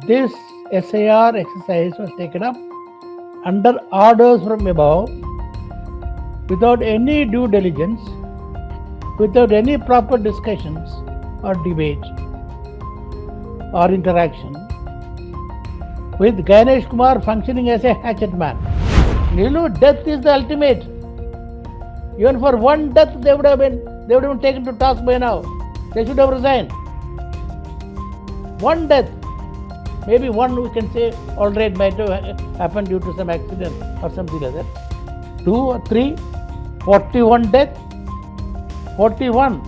This SIR exercise was taken up under orders from above, without any due diligence, without any proper discussions or debate or interaction, with Ganesh Kumar functioning as a hatchet man. Death is the ultimate. Even for one death, they would have been taken to task by now. They should have resigned. One death, maybe one we can say, all right, might have happened due to some accident or something like that. 2 or 3, 41 deaths. 41.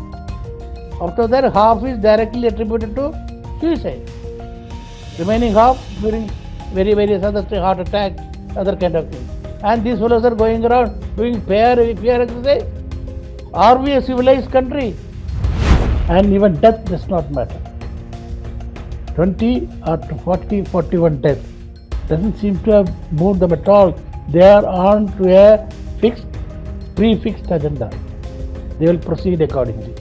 After that, half is directly attributed to suicide. Remaining half during various other heart attacks, other kind of things. And these fellows are going around doing fear exercise. Are we a civilized country? And even death does not matter. 20 or 40, 41 deaths doesn't seem to have moved them at all. They are on to a prefixed agenda. They will proceed accordingly.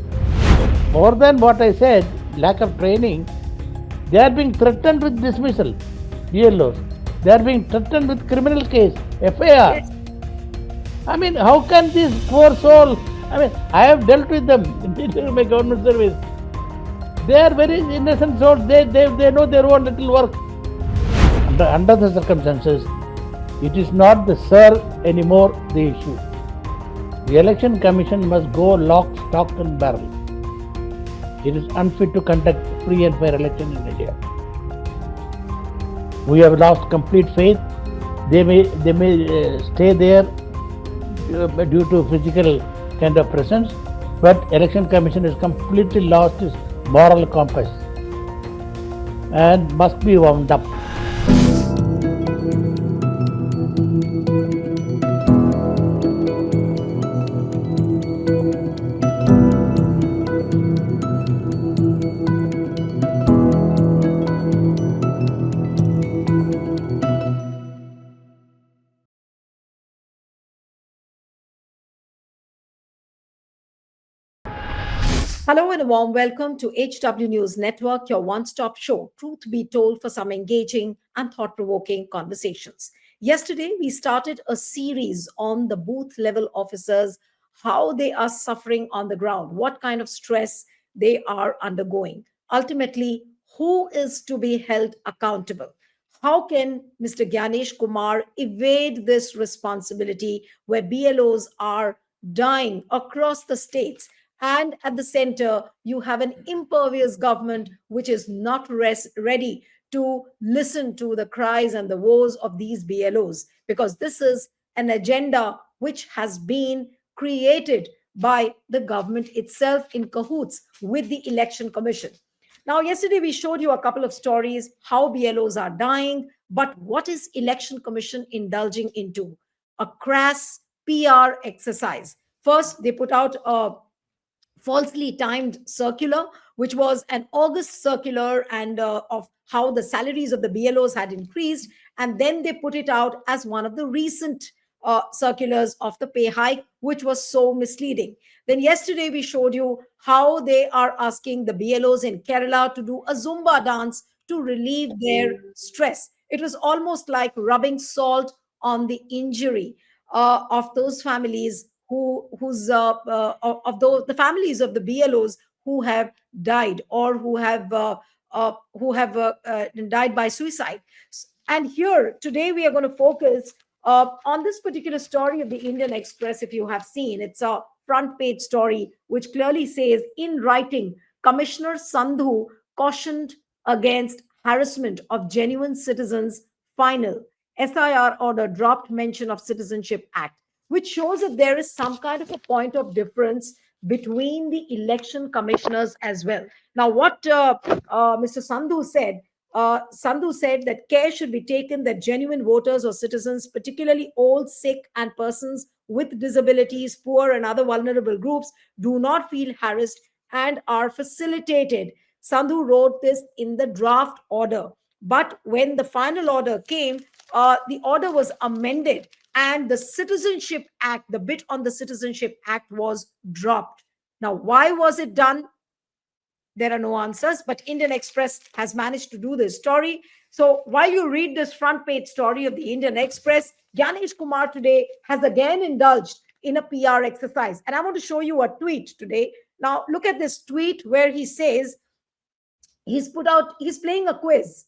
More than what I said, lack of training, they are being threatened with dismissal, BLOs. They are being threatened with criminal case, FIR. I mean, how can this poor soul, I have dealt with them in my government service. They are very innocent souls. They know their own little work. Under the circumstances, it is not the sir anymore the issue. The election commission must go lock, stock and barrel. It is unfit to conduct free and fair election in India. We have lost complete faith. They may stay there due to physical kind of presence, but election commission has completely lost its moral compass and must be wound up. Hello and a warm welcome to HW News Network, your one-stop show, truth be told, for some engaging and thought-provoking conversations. Yesterday, we started a series on the booth level officers, how they are suffering on the ground, what kind of stress they are undergoing. Ultimately, who is to be held accountable? How can Mr. Ganesh Kumar evade this responsibility where BLOs are dying across the states? And at the center, you have an impervious government which is not ready to listen to the cries and the woes of these BLOs, because this is an agenda which has been created by the government itself in cahoots with the Election Commission. Now, yesterday we showed you a couple of stories how BLOs are dying, but what is Election Commission indulging into? A crass PR exercise. First, they put out a falsely timed circular, which was an August circular and of how the salaries of the BLOs had increased. And then they put it out as one of the recent circulars of the pay hike, which was so misleading. Then yesterday we showed you how they are asking the BLOs in Kerala to do a Zumba dance to relieve their stress. It was almost like rubbing salt on the injury of those families the families of the BLOs who have died or who have died by suicide. And here today we are going to focus on this particular story of the Indian Express. If you have seen, it's a front page story which clearly says, in writing, Commissioner Sandhu cautioned against harassment of genuine citizens. Final SIR order dropped mention of Citizenship Act, which shows that there is some kind of a point of difference between the election commissioners as well. Now, what Mr. Sandhu said that care should be taken that genuine voters or citizens, particularly old, sick, and persons with disabilities, poor, and other vulnerable groups, do not feel harassed and are facilitated. Sandhu wrote this in the draft order. But when the final order came, the order was amended and the Citizenship Act, the bit on the Citizenship Act was dropped. Now, why was it done? There are no answers, but Indian Express has managed to do this story. So while you read this front page story of the Indian Express, Ganesh Kumar today has again indulged in a PR exercise. And I want to show you a tweet today. Now, look at this tweet where he says, he's playing a quiz,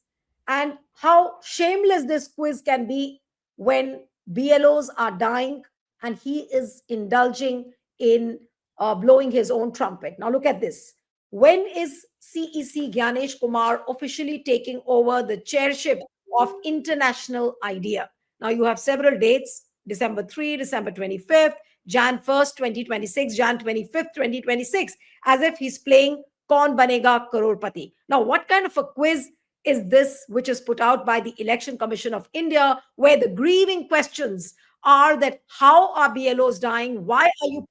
and how shameless this quiz can be when BLOs are dying and he is indulging in blowing his own trumpet. Now look at this. When is CEC Ganesh Kumar officially taking over the chairship of International IDEA? Now you have several dates: December 3, December 25th, Jan 1st, 2026, Jan 25th, 2026, as if he's playing Kaun Banega Crorepati. Now, what kind of a quiz is this which is put out by the Election Commission of India, where the grieving questions are that how are BLOs dying? Why are you,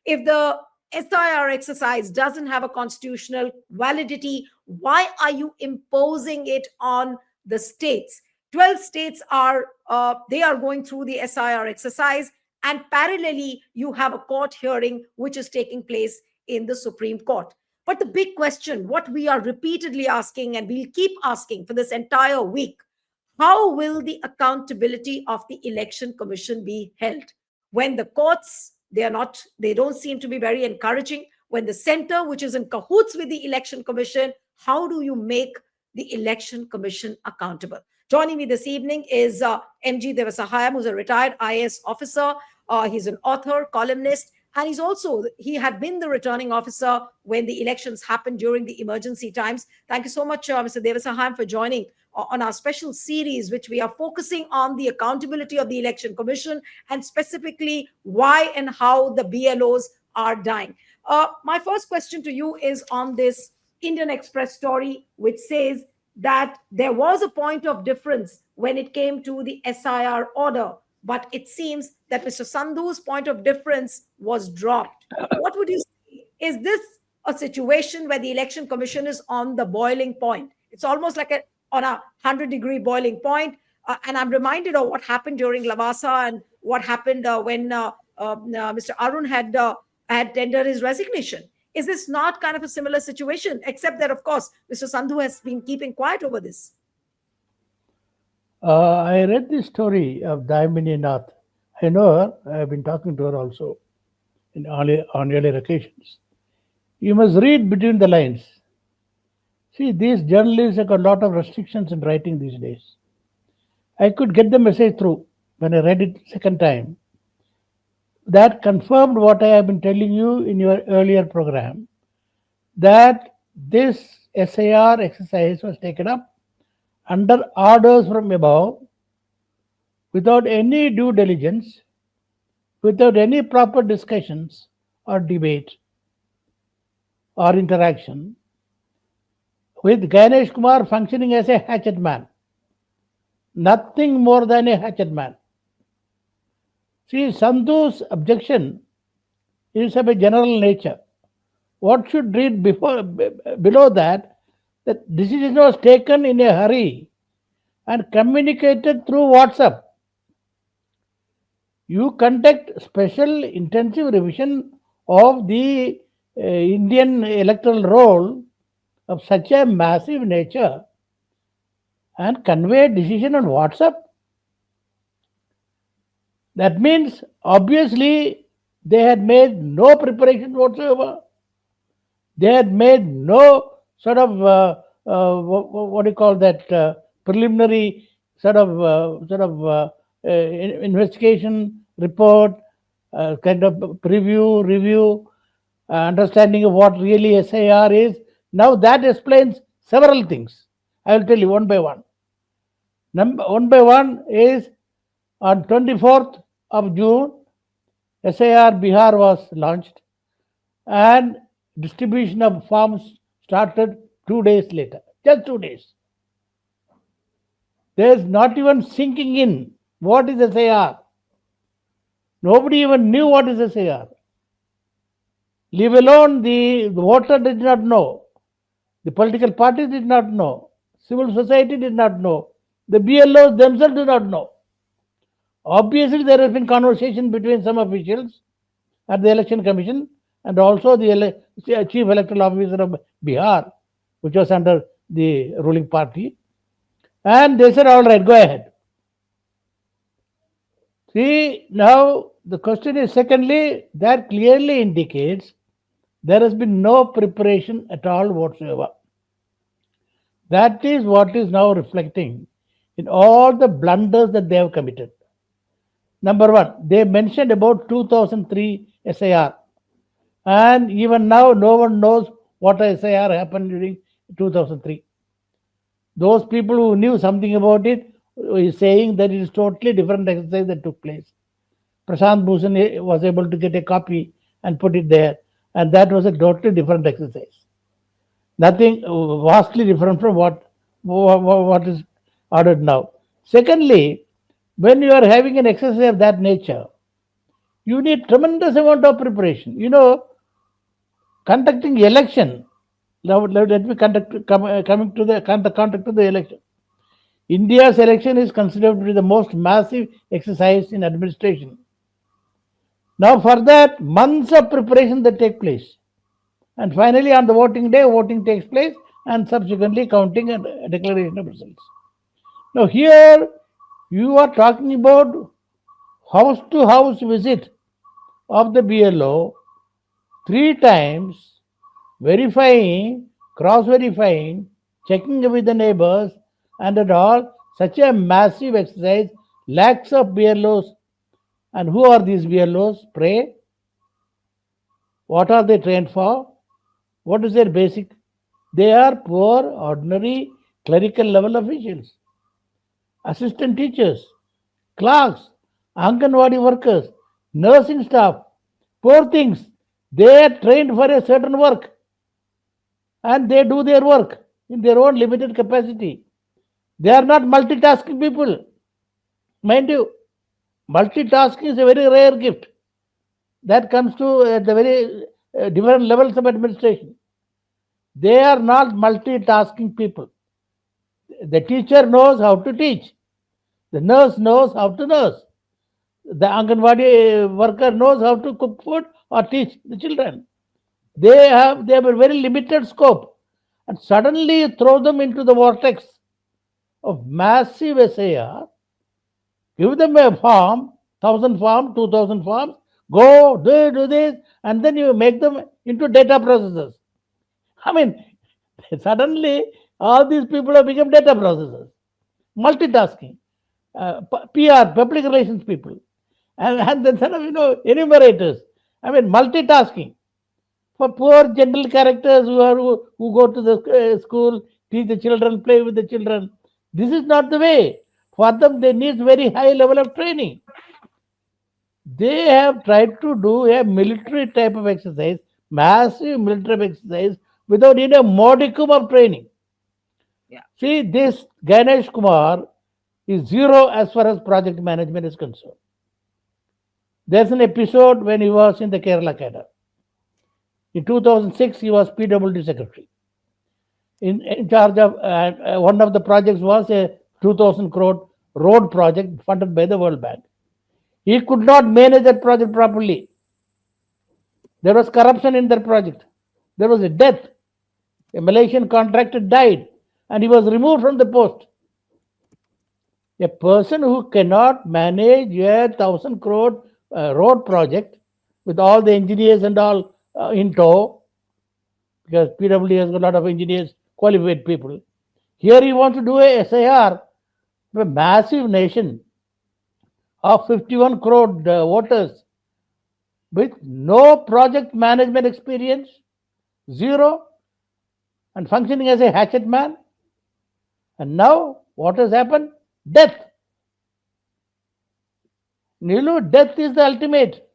if the SIR exercise doesn't have a constitutional validity, why are you imposing it on the states? 12 states are they are going through the SIR exercise, and parallelly you have a court hearing which is taking place in the Supreme Court. But the big question, what we are repeatedly asking and we'll keep asking for this entire week, how will the accountability of the Election Commission be held when the courts, they don't seem to be very encouraging, when the center, which is in cahoots with the Election Commission, how do you make the Election Commission accountable? Joining me this evening is MG Devasahayam, who's a retired IAS officer. He's an author, columnist, and he had been the returning officer when the elections happened during the emergency times. Thank you so much, Mr. Devasahayam, for joining on our special series, which we are focusing on the accountability of the Election Commission and specifically why and how the BLOs are dying. My first question to you is on this Indian Express story, which says that there was a point of difference when it came to the SIR order, but it seems that Mr. Sandhu's point of difference was dropped. What would you say? Is this a situation where the Election Commission is on the boiling point? It's almost like on a 100-degree boiling point. And I'm reminded of what happened during Lavasa and what happened when Mr. Arun had tendered his resignation. Is this not kind of a similar situation, except that, of course, Mr. Sandhu has been keeping quiet over this? I read the story of Daimini Nath. I know her. I have been talking to her also on earlier occasions. You must read between the lines. See, these journalists have got a lot of restrictions in writing these days. I could get the message through when I read it second time. That confirmed what I have been telling you in your earlier program, that this SIR exercise was taken up under orders from above, without any due diligence, without any proper discussions or debate or interaction, with Ganesh Kumar functioning as a hatchet man. Nothing more than a hatchet man. See, Sandhu's objection is of a general nature. What should read below that decision was taken in a hurry and communicated through WhatsApp. You conduct special intensive revision of the Indian electoral roll of such a massive nature and convey a decision on WhatsApp. That means obviously they had made no preparation whatsoever. They had made no sort of what do you call that preliminary sort of investigation report, kind of preview, review, understanding of what really SIR is. Now that explains several things. I will tell you one by one. One by one is on 24th of June, SIR Bihar was launched and distribution of forms started 2 days later, just 2 days. There's not even sinking in what is SIR. Nobody even knew what is SIR. Leave alone the voter did not know, the political parties did not know, civil society did not know, the BLOs themselves did not know. Obviously, there has been conversation between some officials at the Election Commission and also the chief electoral officer of Bihar, which was under the ruling party. And they said, all right, go ahead. See, now the question is, secondly, that clearly indicates there has been no preparation at all whatsoever. That is what is now reflecting in all the blunders that they have committed. Number one, they mentioned about 2003 SIR, and even now no one knows what SIR happened during 2003. Those people who knew something about it is saying that it is totally different exercise that took place. Prashant Bhushan was able to get a copy and put it there, and that was a totally different exercise. Nothing vastly different from what is ordered now. Secondly, when you are having an exercise of that nature, you need tremendous amount of preparation. Conducting election. Now, let me coming to the conduct of the election. India's election is considered to be the most massive exercise in administration. Now, for that, months of preparation that take place. And finally, on the voting day, voting takes place and subsequently counting and declaration of results. Now, here you are talking about house to house visit of the BLO 3 times, verifying, cross verifying, checking with the neighbors, and at all, such a massive exercise, lakhs of BLOs. And who are these BLOs? Pray. What are they trained for? What is their basic? They are poor, ordinary, clerical level officials, assistant teachers, clerks, Anganwadi workers, nursing staff, poor things. They are trained for a certain work and they do their work in their own limited capacity. They are not multitasking people. Mind you, multitasking is a very rare gift that comes to the very different levels of administration. They are not multitasking people. The teacher knows how to teach. The nurse knows how to nurse. The Anganwadi worker knows how to cook food or teach the children. They have a very limited scope. And suddenly you throw them into the vortex of massive SAR, give them a farm, 1,000 farm, 2,000 farms, go, do this, and then you make them into data processors. I mean, suddenly all these people have become data processors, multitasking, PR, public relations people, and then sort of, enumerators. I mean, multitasking. For poor general characters who go to the school, teach the children, play with the children, this is not the way. For them, they need very high level of training. They have tried to do a military type of exercise, massive military exercise, without even a modicum of training. Yeah. See, this Ganesh Kumar is zero as far as project management is concerned. There's an episode when he was in the Kerala cadre. In 2006, he was PWD secretary. In charge of one of the projects was a 2,000 crore road project funded by the World Bank. He could not manage that project properly. There was corruption in that project. There was a death. A Malaysian contractor died and he was removed from the post. A person who cannot manage a 1,000 crore road project with all the engineers and all in tow, because PWD has got a lot of engineers, qualified people. Here he wants to do a SIR, a massive nation of 51 crore voters with no project management experience, zero, and functioning as a hatchet man. And now what has happened? Death. Nilu, death is the ultimate.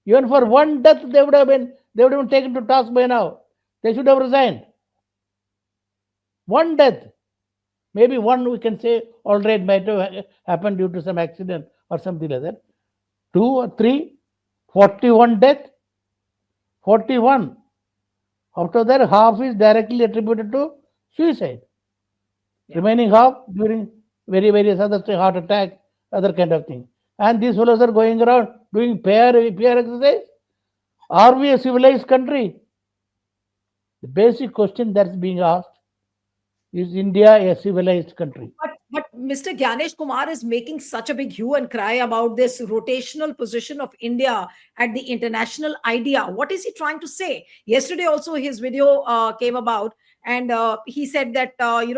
Even for one death, they would have been taken to task by now. They should have resigned. One death. Maybe one we can say, all right, might have happened due to some accident or something like that. 2 or 3, 41 death. 41. Out of that, half is directly attributed to suicide. Yeah. Remaining half during various other heart attack, other kind of thing. And these fellows are going around doing PR exercise. Are we a civilized country? The basic question that's being asked is India a civilized country? But Mr. Gyanesh Kumar is making such a big hue and cry about this rotational position of India at the international idea. What is he trying to say? Yesterday, also, his video came about, and he said that,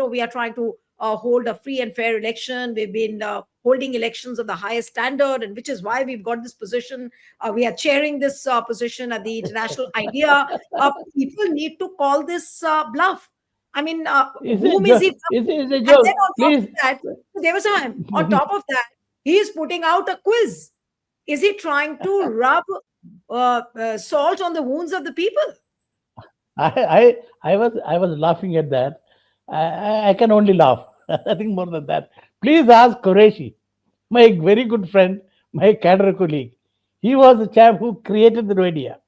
we are trying to hold a free and fair election. We've been holding elections of the highest standard, and which is why we've got this position. We are chairing this position at the international idea. People need to call this bluff. I mean, Is it a whom is he joke? bluffing? Is a And then joke? on top of Please. that, Devasahayam, on top of that, he is putting out a quiz. Is he trying to rub salt on the wounds of the people? I was laughing at that. I can only laugh. Nothing more than that. Please ask Qureshi, my very good friend, my cadre colleague. He was the chap who created the idea.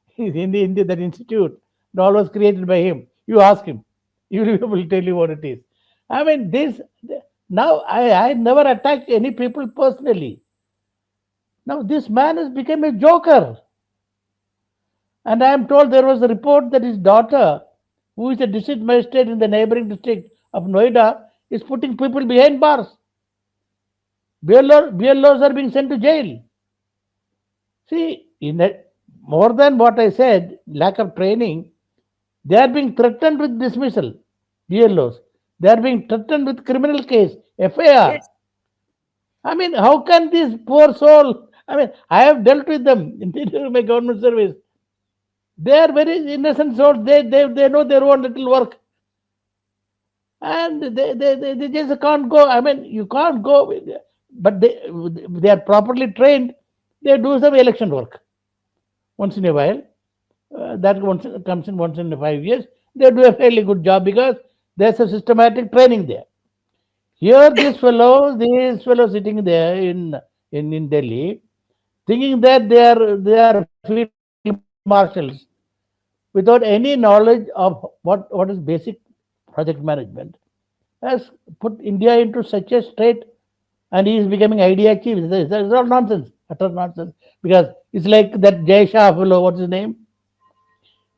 He's in that institute. It all was created by him. You ask him. He will tell you what it is. I mean, this now I never attacked any people personally. Now this man has become a joker. And I am told there was a report that his daughter, who is a district magistrate in the neighboring district of Noida, is putting people behind bars. BLOs are being sent to jail. See, more than what I said, lack of training, they are being threatened with dismissal. BLOs. They are being threatened with criminal case, FIR. Yes, I mean, how can this poor soul? I mean, I have dealt with them in my government service. They are very innocent souls. They know their own little work. And they just can't go. I mean, you can't go. But they are properly trained. They do some election work once in a while. That once comes in once in 5 years. They do a fairly good job because there's a systematic training there. Here, these fellows sitting there in Delhi, thinking that they are field marshals without any knowledge of what is basic project management, has put India into such a state, and he is becoming idea chief. It's all nonsense, utter nonsense. Because it's like that Jay Shah fellow, what's his name?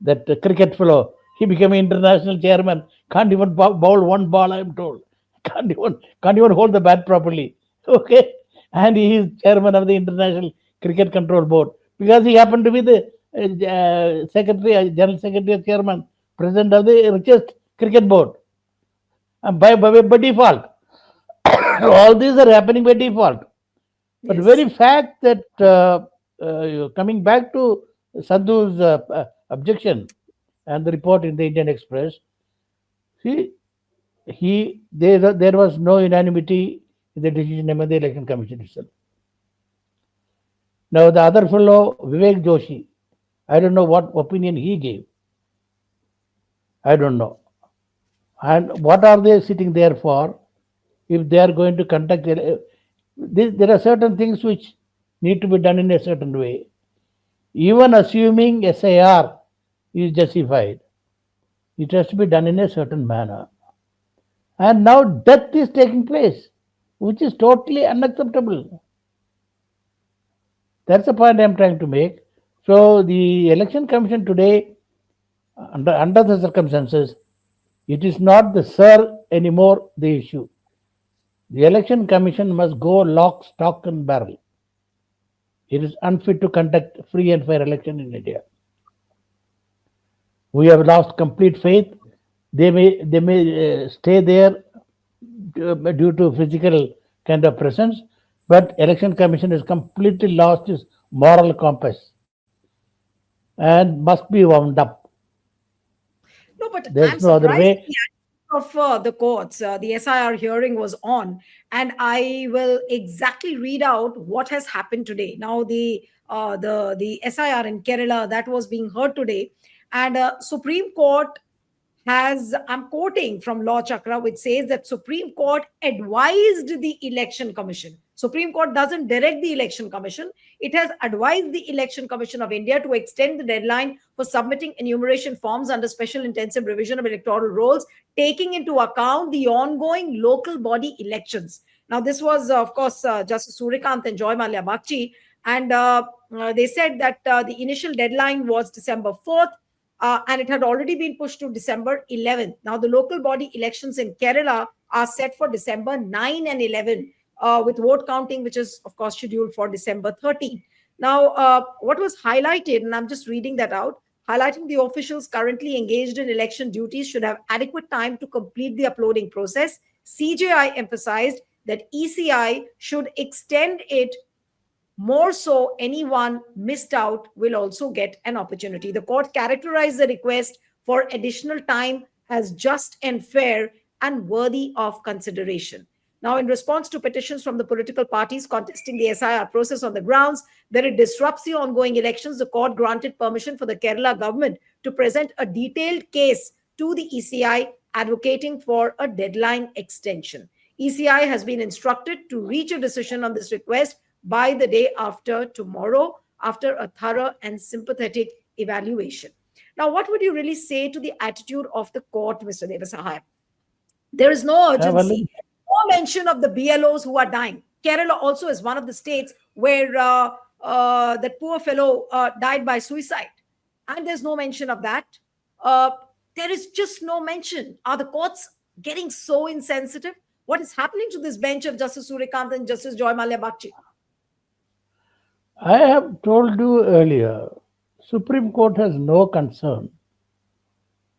That cricket fellow. He became international chairman. Can't even bowl one ball, I'm told. Can't even hold the bat properly. Okay, and he is chairman of the International Cricket Control Board because he happened to be the secretary, general secretary, chairman, president of the richest cricket board, and by default. All these are happening by default. But the yes. very fact that coming back to Sadhu's objection and the report in the Indian Express, see, there was no unanimity in the decision among the election commission itself. Now the other fellow, Vivek Joshi, I don't know what opinion he gave. I don't know. And what are they sitting there for? If they are going to conduct, there are certain things which need to be done in a certain way. Even assuming SIR is justified, it has to be done in a certain manner. And now death is taking place, which is totally unacceptable. That's the point I'm trying to make. So the election commission today, under the circumstances, it is not the sir anymore the issue. The election commission must go lock, stock, and barrel. It is unfit to conduct free and fair election in India. We have lost complete faith. They may stay there due to physical kind of presence, but election commission has completely lost its moral compass and must be wound up. No, but There's I'm no other surprised way. the attitude of the courts. The SIR hearing was on, and I will exactly read out what has happened today. Now, the SIR in Kerala that was being heard today, and Supreme Court has, I'm quoting from Law Chakra, which says that Supreme Court advised the Election Commission. Supreme Court doesn't direct the Election Commission. It has advised the Election Commission of India to extend the deadline for submitting enumeration forms under special intensive revision of electoral rolls, taking into account the ongoing local body elections. Now, this was, of course, Justice Surikant and Joy Malia Bakchi. And they said that the initial deadline was December 4th, and it had already been pushed to December 11th. Now, the local body elections in Kerala are set for December 9 and 11, with vote counting, which is, of course, scheduled for December 13th. Now, what was highlighted, and I'm just reading that out, highlighting the officials currently engaged in election duties should have adequate time to complete the uploading process. CJI emphasized that ECI should extend it more, so anyone missed out will also get an opportunity. The court characterized the request for additional time as just and fair and worthy of consideration. Now, in response to petitions from the political parties contesting the SIR process on the grounds that it disrupts the ongoing elections, the court granted permission for the Kerala government to present a detailed case to the ECI advocating for a deadline extension. ECI has been instructed to reach a decision on this request by the day after tomorrow, after a thorough and sympathetic evaluation. Now, what would you really say to the attitude of the court, Mr. Devasahayam? There is no Well, urgency, no mention of the BLOs who are dying. Kerala also is one of the states where that poor fellow died by suicide, and there's no mention of that. Uh, there is just no mention. Are the courts getting so insensitive? What is happening to this bench of Justice Surikant and Justice Joy Malia Bakshi? I have told you earlier, Supreme Court has no concern.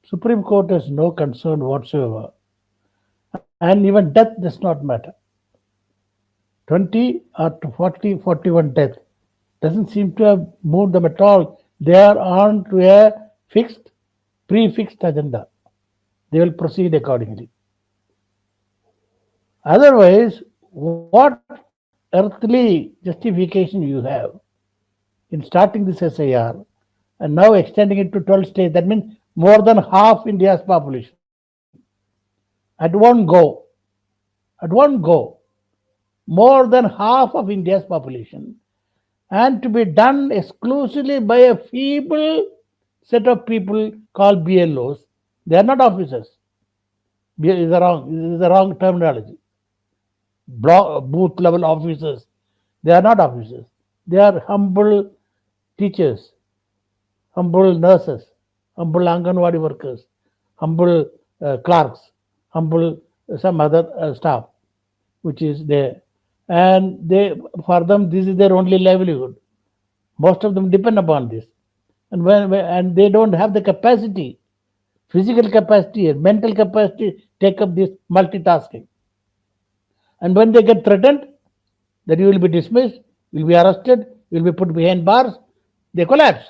Supreme Court has no concern whatsoever. And even death does not matter. 20 or to 40, 41 death doesn't seem to have moved them at all. They are on to a fixed, prefixed agenda. They will proceed accordingly. Otherwise, what earthly justification you have in starting this SIR and now extending it to 12 states? That means more than half India's population at one go. At one go, more than half of India's population, and to be done exclusively by a feeble set of people called BLOs. They are not officers. This is the wrong terminology. Booth level officers. They are not officers. They are humble teachers, humble nurses, humble Anganwadi workers, humble clerks, humble some other staff which is there. And they, for them, this is their only livelihood. Most of them depend upon this. And they don't have the capacity, physical capacity and mental capacity, take up this multitasking. And when they get threatened that you will be dismissed, you will be arrested, you will be put behind bars, they collapse.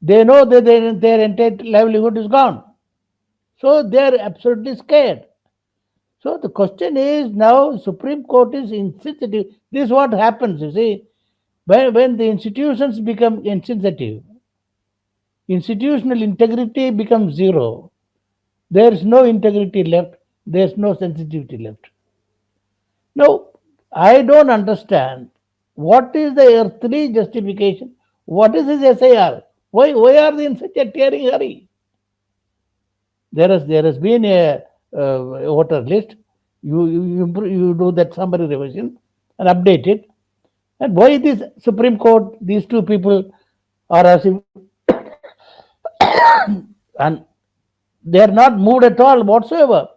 They know that their entire livelihood is gone. So they are absolutely scared. So the question is now Supreme Court is insensitive. This is what happens, you see. When the institutions become insensitive, institutional integrity becomes zero. There is no integrity left. There is no sensitivity left. Now, I don't understand what is the earthly justification. What is this SIR? Why are they in such a tearing hurry? There has been a voter list. You do that summary revision and update it. And why this Supreme Court? These two people are as if and they are not moved at all whatsoever.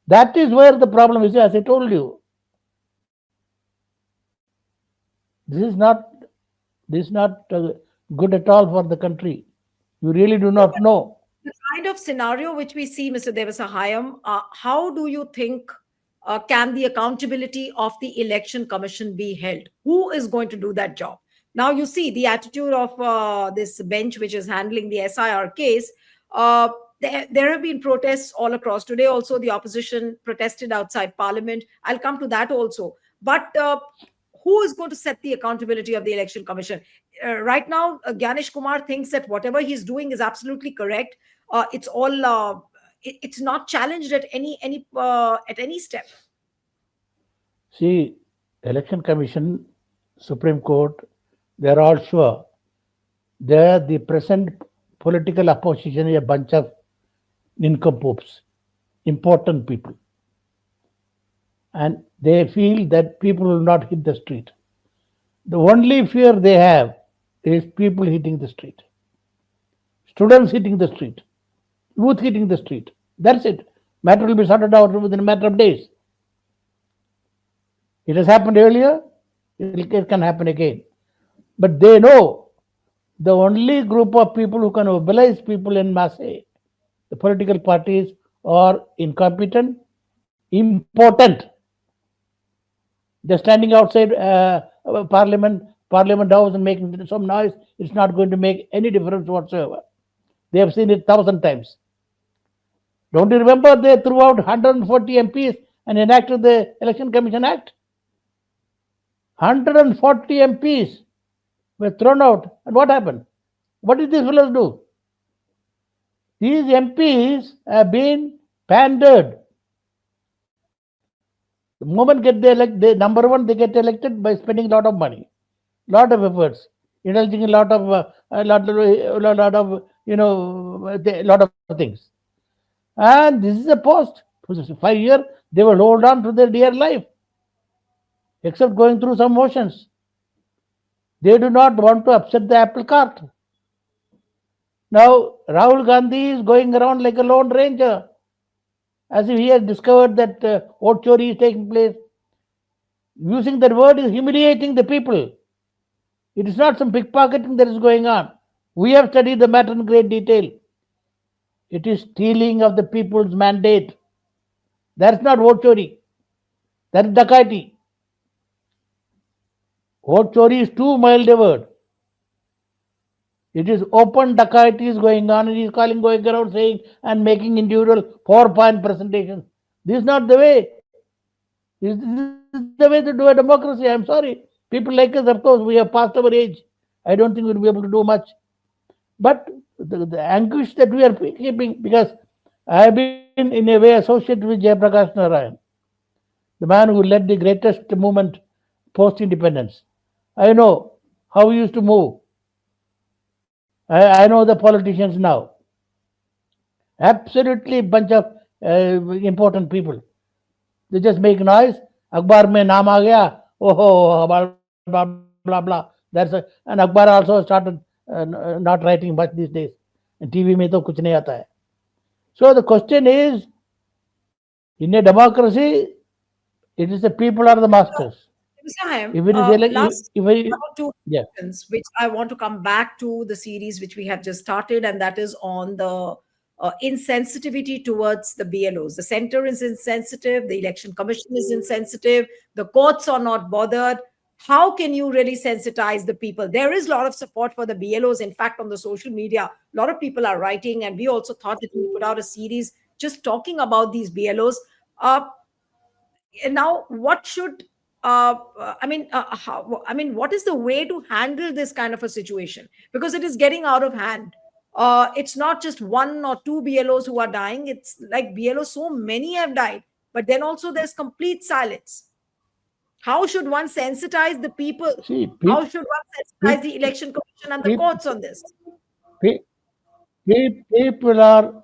That is where the problem is. As I told you, this is not good at all for the country. You really do not know. The kind of scenario which we see, Mr. Devasahayam, how do you think can the accountability of the election commission be held? Who is going to do that job? Now, you see the attitude of this bench which is handling the SIR case. There have been protests all across. Today, also, the opposition protested outside Parliament. I'll come to that also. But who is going to set the accountability of the election commission? Right now, Ganesh Kumar thinks that whatever he's doing is absolutely correct. It's all it's not challenged at any step. See, Election Commission, Supreme Court, they are all sure that the present political opposition is a bunch of nincompoops, important people. And they feel that people will not hit the street. The only fear they have is people hitting the street, students hitting the street, youth hitting the street. That's it. Matter will be sorted out within a matter of days. It has happened earlier, it can happen again. But they know the only group of people who can mobilize people in masse, the political parties, are incompetent, important. They're standing outside Parliament House and making some noise. It's not going to make any difference whatsoever. They have seen it thousand times. Don't you remember they threw out 140 MPs and enacted the Election Commission Act? 140 MPs were thrown out. And what happened? What did these fellows do? These MPs have been pandered. The moment get they elect, they, number one, they get elected by spending a lot of money, lot of efforts, indulging in a lot of lot of things. And this is a post. For 5 years, they will hold on to their dear life, except going through some motions. They do not want to upset the apple cart. Now, Rahul Gandhi is going around like a lone ranger, as if he has discovered that vote chori is taking place. Using that word is humiliating the people. It is not some pickpocketing that is going on. We have studied the matter in great detail. It is stealing of the people's mandate. That's not vote chori. That is dakati. Vote chori is too mild a word. It is open dakati is going on, and he is going around saying and making individual PowerPoint presentations. This is not the way. This is the way to do a democracy. I'm sorry. People like us, of course, we have passed our age. I don't think we'll be able to do much. But the anguish that we are keeping, because I have been in a way associated with Jayaprakash Narayan, the man who led the greatest movement post independence. I know how he used to move. I know the politicians now. Absolutely bunch of important people. They just make noise. Akbar mein naam aa gaya. Oh, blah, blah, blah, blah. And Akbar also started not writing much these days. And TV mein to kuch nahi aata hai. So the question is, in a democracy, it is the people are the masters. Devasahayam, Even if, last if one or two yeah, questions, which I want to come back to the series which we have just started, and that is on the insensitivity towards the BLOs. The center is insensitive, the election commission is insensitive, the courts are not bothered. How can you really sensitize the people? There is a lot of support for the BLOs. In fact, on the social media, a lot of people are writing, and we also thought that we put out a series just talking about these BLOs. Uh, and now what should what is the way to handle this kind of a situation, because it is getting out of hand. It's not just one or two BLOs who are dying, it's like BLOs, so many have died, but then also there's complete silence. How should one sensitize the people? see, How should one sensitize the people, election commission and the courts on this? people are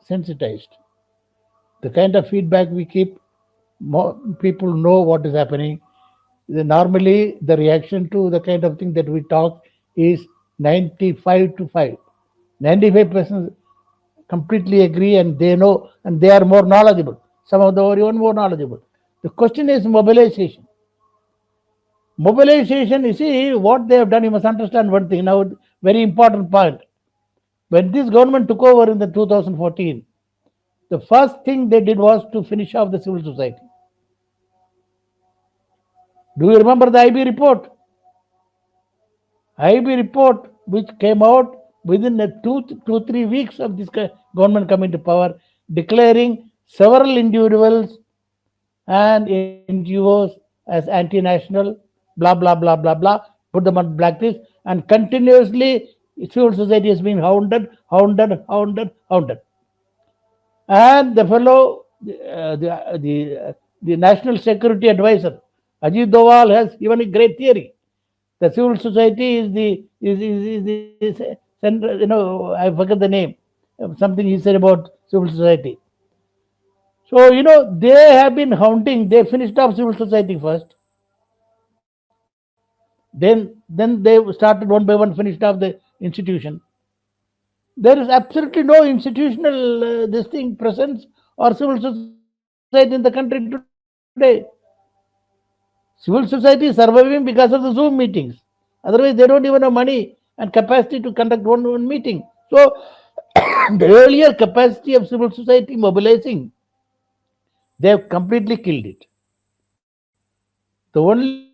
sensitized. The kind of feedback we keep, more people know what is happening. Normally, the reaction to the kind of thing that we talk is 95 to 5. 95% completely agree, and they know, and they are more knowledgeable. Some of them are even more knowledgeable. The question is mobilization. Mobilization, you see, what they have done, you must understand one thing. Now, very important point. When this government took over in the 2014, the first thing they did was to finish off the civil society. Do you remember the IB report? IB report, which came out within the 3 weeks of this government coming to power, declaring several individuals and NGOs as anti-national, blah blah blah blah blah, put them on blacklist, and continuously civil society has been hounded. And the fellow, the National Security Advisor, Ajit Doval, has given a great theory. The civil society is the center, I forget the name, something he said about civil society. So, they have been hounding, they finished off civil society first. Then they started one by one, finished off the institution. There is absolutely no institutional this thing presence or civil society in the country today. Civil society is surviving because of the Zoom meetings. Otherwise, they don't even have money and capacity to conduct one meeting. So, the earlier capacity of civil society mobilizing, they have completely killed it. The only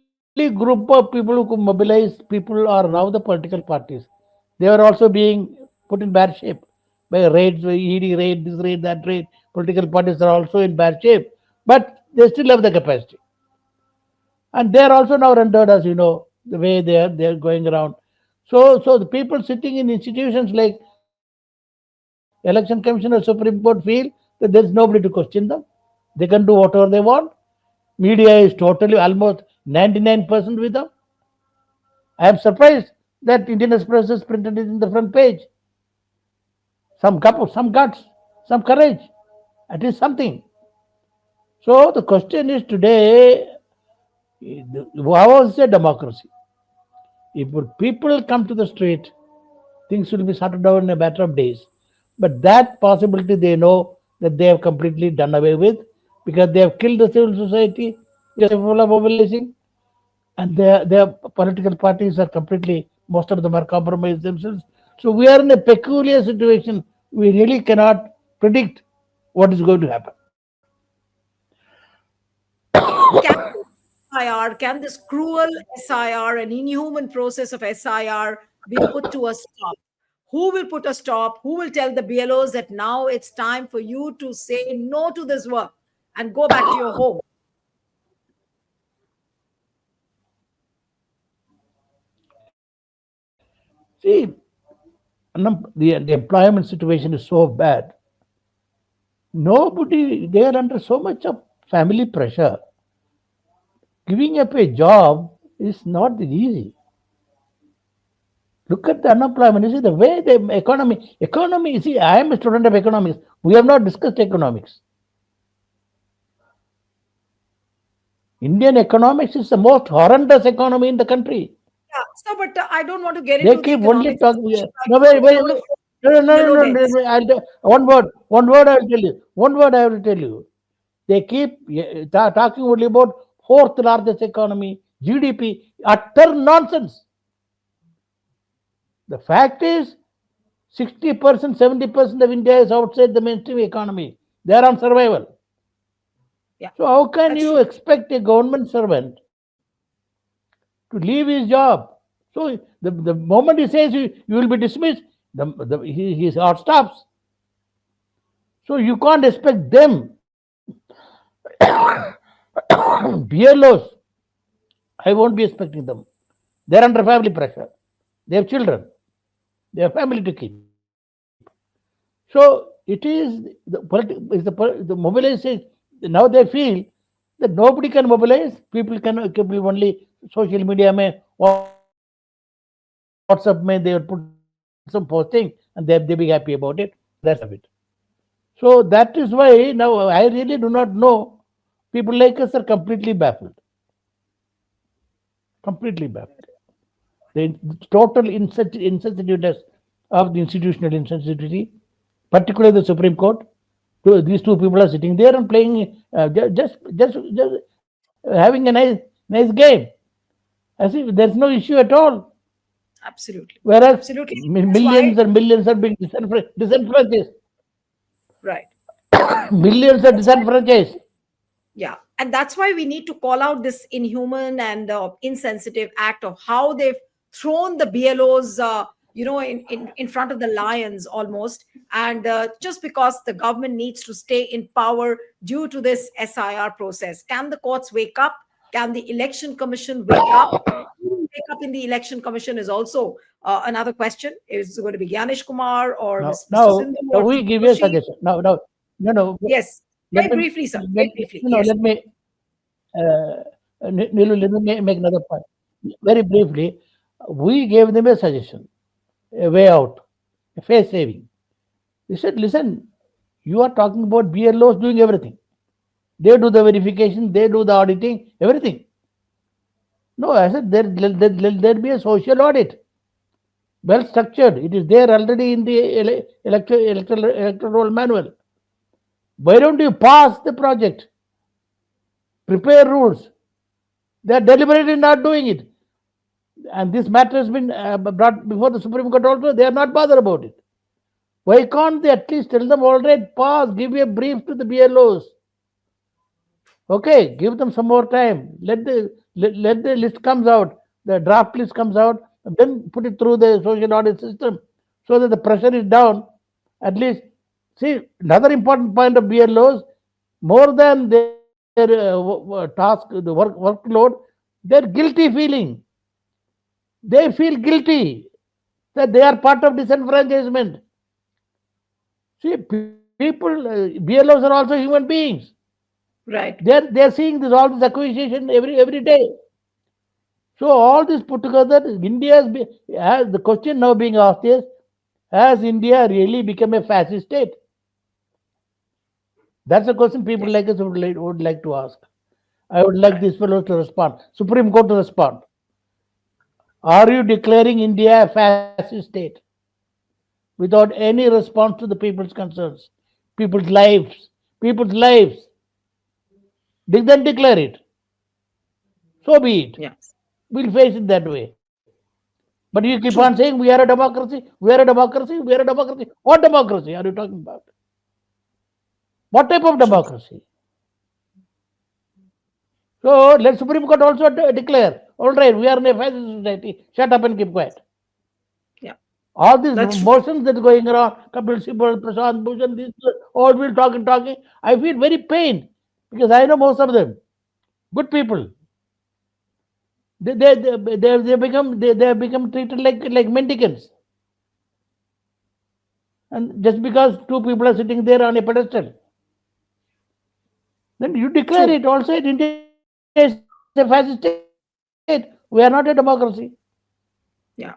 group of people who could mobilize people are now the political parties. They are also being put in bad shape by raids, by ED raid, this raid, that raid. Political parties are also in bad shape, but they still have the capacity. And they are also now rendered, as you know, the way they are going around. So the people sitting in institutions like election commission or supreme court feel that there's nobody to question them. They can do whatever they want. Media is totally almost 99% with them. I am surprised that Indian Express has printed it in the front page. Some guts, some courage. It is something. So the question is today, how is a democracy? If people come to the street, things will be sorted out in a matter of days. But that possibility they know that they have completely done away with because they have killed the civil society, capable of mobilizing, and their political parties are completely, most of them are compromised themselves. So we are in a peculiar situation. We really cannot predict what is going to happen. Can SIR, can this cruel SIR and inhuman process of SIR be put to a stop? Who will put a stop? Who will tell the BLOs that now it's time for you to say no to this work and go back to your home? See, the employment situation is so bad. Nobody, they are under so much of family pressure. Giving up a job is not easy. Look at the unemployment. You see the way the economy. You see, I am a student of economics. We have not discussed economics. Indian economics is the most horrendous economy in the country. Yeah, so but I don't want to get They into the keep only economics talking. discussion right No, now wait, because I wait, want to wait. focus No, on no, the no, BLO no, no, deaths. no. One word I will tell you. One word I will tell you. They keep talking only about fourth largest economy, GDP. Utter nonsense. The fact is, 60%, 70% of India is outside the mainstream economy. They are on survival. Yeah, So how can that's you true. expect a government servant to leave his job? So the moment he says you will be dismissed, his heart stops. So you can't expect them, BLOs. I won't be expecting them. They're under family pressure. They have children. They have family to keep. So it is the mobilization. Now they feel that nobody can mobilize. People only social media may, WhatsApp may, they would put some posting and they be happy about it. That's the end of it. So that is why now I really do not know. People like us are completely baffled. The total insensitiveness of the institutional insensitivity, particularly the Supreme Court. These two people are sitting there and playing, just having a nice game, as if there's no issue at all. Absolutely. Whereas Absolutely. That's why, millions and millions are being disenfranchised. right. Millions are That's why disenfranchised. Yeah, and that's why we need to call out this inhuman and insensitive act of how they've thrown the BLOs, in front of the lions almost. And just because the government needs to stay in power due to this SIR process, can the courts wake up? Can the election commission wake up? Who will wake up in the election commission is also another question. Is it going to be Gyanish Kumar or Now, Mr. Sindhu now or we Mr. give you a Doshi? suggestion. No, no. Yes, Let very me, briefly, sir. let, Very briefly. no, Yes. let me, Nilu, let me make another point. Very briefly, we gave them a suggestion, a way out, a face saving. We said, listen, you are talking about BLOs doing everything. They do the verification, they do the auditing, everything. No, I said there be a social audit, well structured. It is there already in the electoral manual. Why don't you pass the project? Prepare rules. They are deliberately not doing it. And this matter has been brought before the Supreme Court also. They are not bothered about it. Why can't they at least tell them, all right, pass, give a brief to the BLOs? Okay, give them some more time. Let the list comes out, the draft list comes out, and then put it through the social audit system so that the pressure is down. At least, see, another important point of BLOs, more than their task, the workload, their guilty feeling. They feel guilty that they are part of disenfranchisement. See, people, BLOs are also human beings. Right. They're seeing all this accusation every day. So all this put together, has the question now being asked is, has India really become a fascist state? That's a question people Yes. like us would like to ask. I would like Right. these fellows to respond. Supreme Court to respond. Are you declaring India a fascist state without any response to the people's concerns, people's lives, people's lives? Then declare it. So be it. Yes. We'll face it that way. But you keep on saying True. we are a democracy, we are a democracy, we are a democracy. What democracy are you talking about? What type of True. democracy? So let Supreme Court also declare, all right, we are in a fascist society. Shut up and keep quiet. Yeah. All these That's true. motions that are going around, Kapil Sibal, Prashant Bhushan, these all will talking. I feel very pained because I know most of them. Good people. They have become treated like mendicants. And just because two people are sitting there on a pedestal, then you declare True. it also. India is a fascist state. We are not a democracy. Yeah.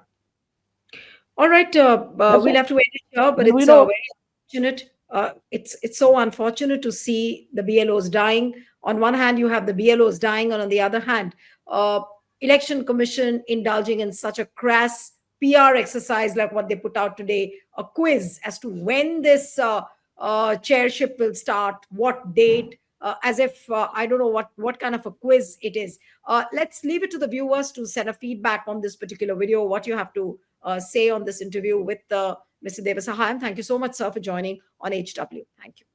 All right. That's all. We'll have to end it And here, we but it's know. very unfortunate. It's so unfortunate to see the BLOs dying. On one hand, you have the BLOs dying, and on the other hand, uh, election commission indulging in such a crass PR exercise like what they put out today, a quiz as to when this chairship will start, what date, as if I don't know what kind of a quiz it is. Let's leave it to the viewers to send a feedback on this particular video. What you have to say on this interview with Mr. Devasahayam. Thank you so much, sir, for joining on HW. Thank you.